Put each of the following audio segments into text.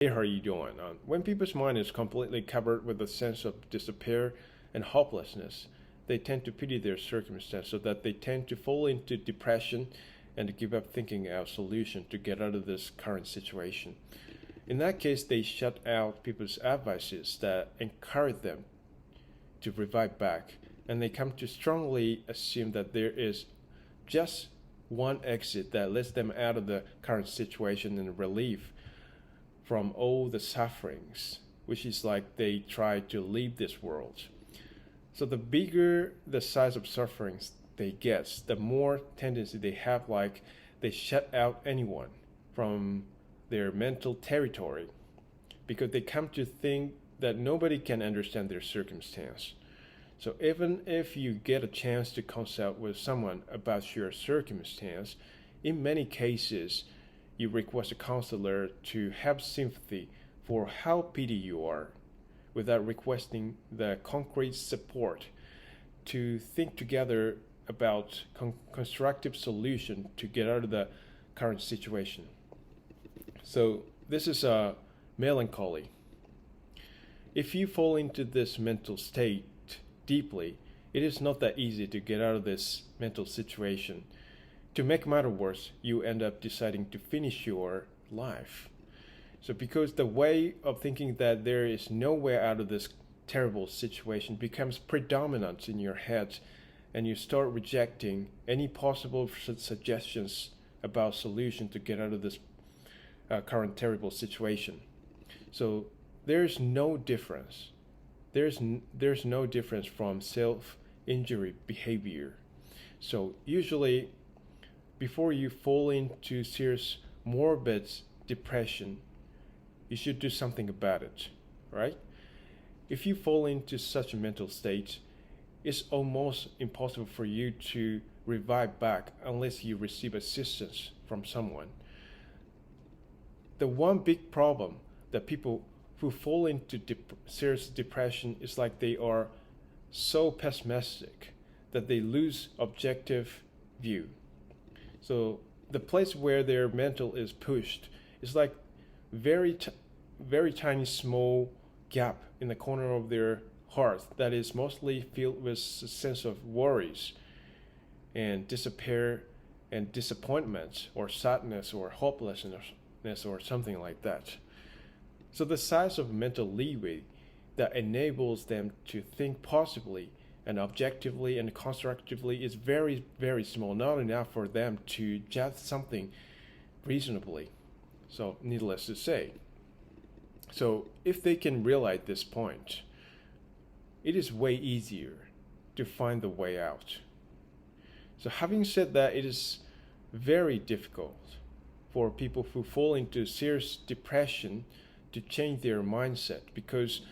Hey, how are you doing? When people's mind is completely covered with a sense of despair and hopelessness, they tend to pity their circumstance so that they tend to fall into depression and to give up thinking out solution to get out of this current situation. In that case, they shut out people's advices that encourage them to revive back, and they come to strongly assume that there is just one exit that lets them out of the current situation and relief from all the sufferings, which is like they try to leave this world. So the bigger the size of sufferings they get, the more tendency they have like they shut out anyone from their mental territory because they come to think that nobody can understand their circumstance. So even if you get a chance to consult with someone about your circumstance, in many cases you request a counselor to have sympathy for how pity you are without requesting the concrete support to think together about constructive solution to get out of the current situation. So this is a melancholy. If you fall into this mental state deeply, it is not that easy to get out of this mental situation. To make matters worse, you end up deciding to finish your life. So, because the way of thinking that there is no way out of this terrible situation becomes predominant in your head, and you start rejecting any possible suggestions about solution to get out of this current terrible situation. So, there's no difference. There's no difference from self-injury behavior. So, usually before you fall into serious morbid depression, you should do something about it, right? If you fall into such a mental state, it's almost impossible for you to revive back unless you receive assistance from someone. The one big problem that people who fall into serious depression is like they are so pessimistic that they lose objective view. So the place where their mental is pushed is like very very tiny small gap in the corner of their heart that is mostly filled with a sense of worries and despair and disappointment or sadness or hopelessness or something like that. So the size of mental leeway that enables them to think possibly and objectively and constructively is very, very small, not enough for them to judge something reasonably. So, needless to say. So, if they can realize this point, it is way easier to find the way out. So, having said that, it is very difficult for people who fall into serious depression to change their mindset because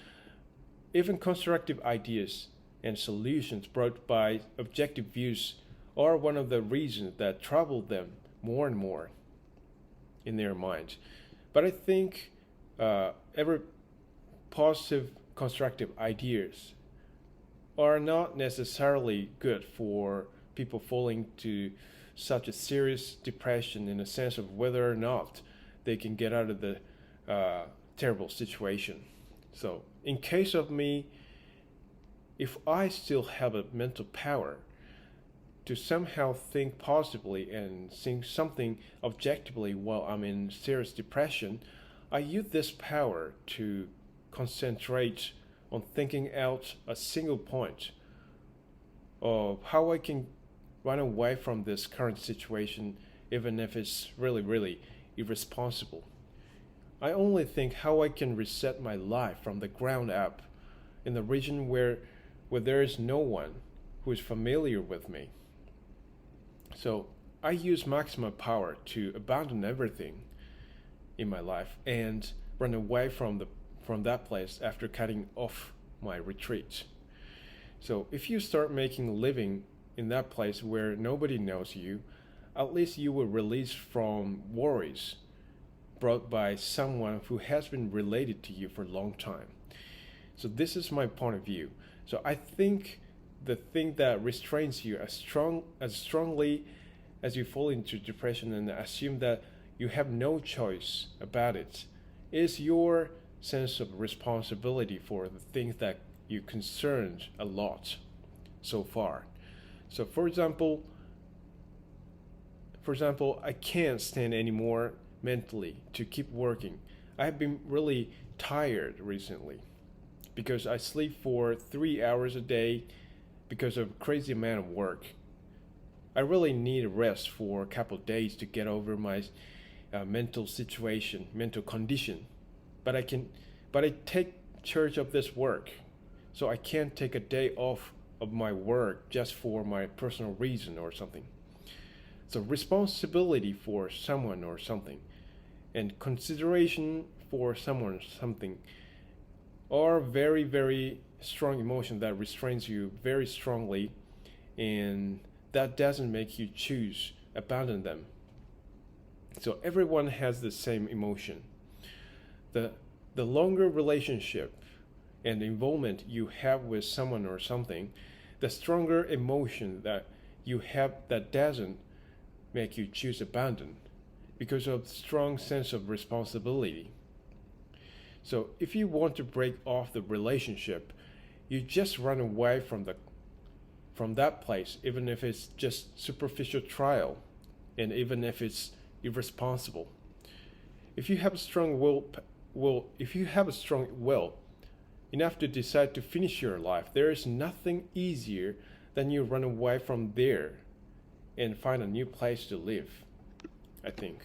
even constructive ideas and solutions brought by objective views are one of the reasons that trouble them more and more in their minds. But I think every positive, constructive ideas are not necessarily good for people falling to such a serious depression in the sense of whether or not they can get out of the terrible situation. So, in case of me, if I still have a mental power to somehow think positively and think something objectively while I'm in serious depression, I use this power to concentrate on thinking out a single point of how I can run away from this current situation, even if it's really, really irresponsible. I only think how I can reset my life from the ground up in the region where there is no one who is familiar with me. So I use maximum power to abandon everything in my life and run away from that place after cutting off my retreat. So if you start making a living in that place where nobody knows you, at least you will release from worries brought by someone who has been related to you for a long time. So this is my point of view. So I think the thing that restrains you as strongly as you fall into depression and assume that you have no choice about it is your sense of responsibility for the things that you concerned a lot so far. So for example, I can't stand anymore mentally to keep working. I have been really tired recently because I sleep for 3 hours a day because of crazy amount of work. I really need a rest for a couple of days to get over my mental situation, mental condition. But I take charge of this work, so I can't take a day off of my work just for my personal reason or something. So responsibility for someone or something, and consideration for someone or something, are very very strong emotion that restrains you very strongly, and that doesn't make you choose abandon them. So everyone has the same emotion. The longer relationship and involvement you have with someone or something, the stronger emotion that you have that doesn't make you choose abandon because of strong sense of responsibility. So if you want to break off the relationship, you just run away from that place, even if it's just superficial trial, and even if it's irresponsible. If you have a strong if you have a strong will enough to decide to finish your life, there is nothing easier than you run away from there and find a new place to live, I think.